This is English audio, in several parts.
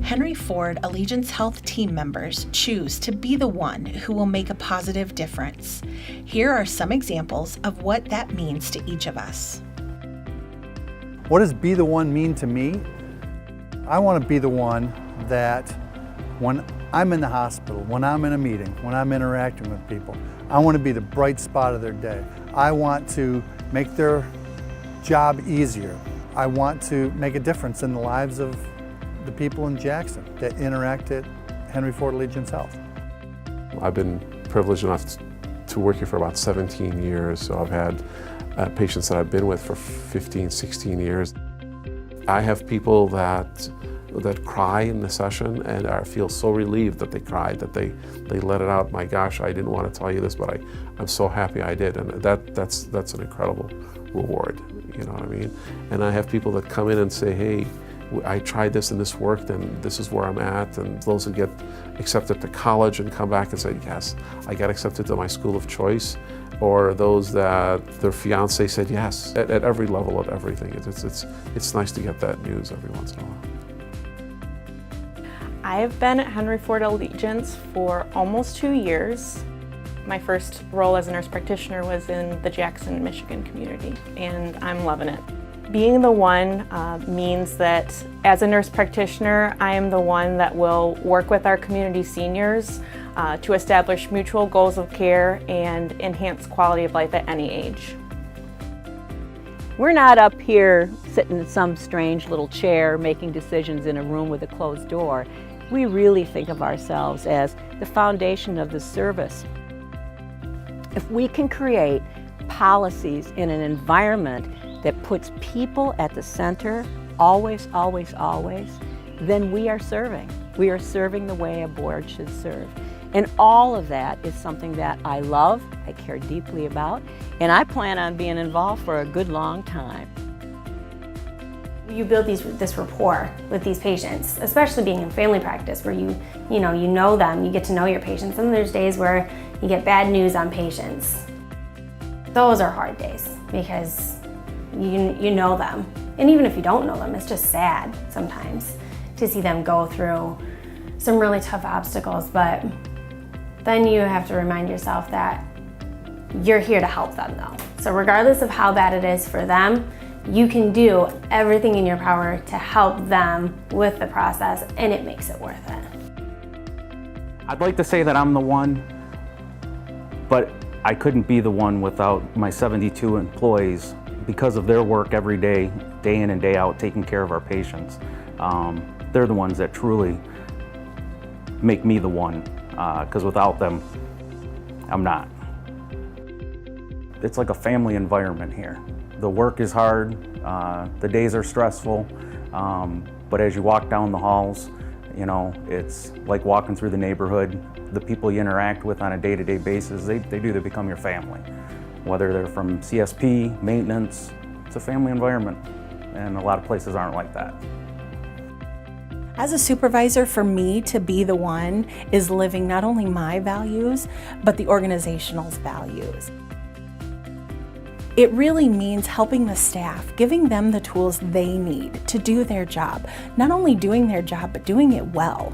Henry Ford Allegiance Health team members choose to be the one who will make a positive difference. Here are some examples of what that means to each of us. What does be the one mean to me? I want to be the one that when I'm in the hospital, when I'm in a meeting, when I'm interacting with people, I want to be the bright spot of their day. I want to make their job easier. I want to make a difference in the lives of the people in Jackson that interact at Henry Ford Allegiance Health. I've been privileged enough to work here for about 17 years, so I've had patients that I've been with for 15, 16 years. I have people that cry in the session and I feel so relieved that they cried, that they let it out. My gosh, I didn't want to tell you this, but I'm so happy I did, and that's an incredible reward, you know what I mean? And I have people that come in and say, hey, I tried this and this worked and this is where I'm at, and those that get accepted to college and come back and say, yes, I got accepted to my school of choice, or those that their fiance said yes, at every level of everything. It's nice to get that news every once in a while. I have been at Henry Ford Allegiance for almost 2 years. My first role as a nurse practitioner was in the Jackson, Michigan community, and I'm loving it. Being the one means that as a nurse practitioner, I am the one that will work with our community seniors to establish mutual goals of care and enhance quality of life at any age. We're not up here sitting in some strange little chair making decisions in a room with a closed door. We really think of ourselves as the foundation of the service. If we can create policies in an environment that puts people at the center, always, always, always, then we are serving. We are serving the way a board should serve. And all of that is something that I love, I care deeply about, and I plan on being involved for a good long time. You build this rapport with these patients, especially being in family practice where you know them, you get to know your patients, and there's days where you get bad news on patients. Those are hard days because you know them. And even if you don't know them, it's just sad sometimes to see them go through some really tough obstacles, but then you have to remind yourself that you're here to help them though. So regardless of how bad it is for them, you can do everything in your power to help them with the process, and it makes it worth it. I'd like to say that I'm the one, but I couldn't be the one without my 72 employees because of their work every day, day in and day out, taking care of our patients. They're the ones that truly make me the one, because without them, I'm not. It's like a family environment here. The work is hard, the days are stressful, but as you walk down the halls, you know, it's like walking through the neighborhood. The people you interact with on a day-to-day basis, they become your family. Whether they're from CSP, maintenance, it's a family environment, and a lot of places aren't like that. As a supervisor, for me to be the one is living not only my values, but the organizational's values. It really means helping the staff, giving them the tools they need to do their job. Not only doing their job, but doing it well.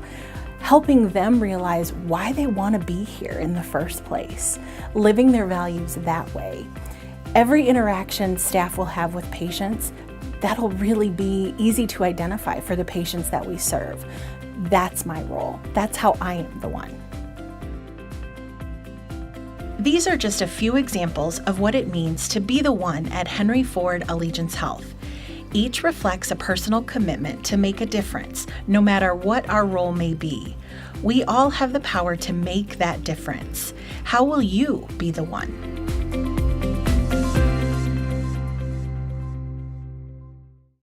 Helping them realize why they want to be here in the first place. Living their values that way. Every interaction staff will have with patients, that'll really be easy to identify for the patients that we serve. That's my role. That's how I am the one. These are just a few examples of what it means to be the one at Henry Ford Allegiance Health. Each reflects a personal commitment to make a difference, no matter what our role may be. We all have the power to make that difference. How will you be the one?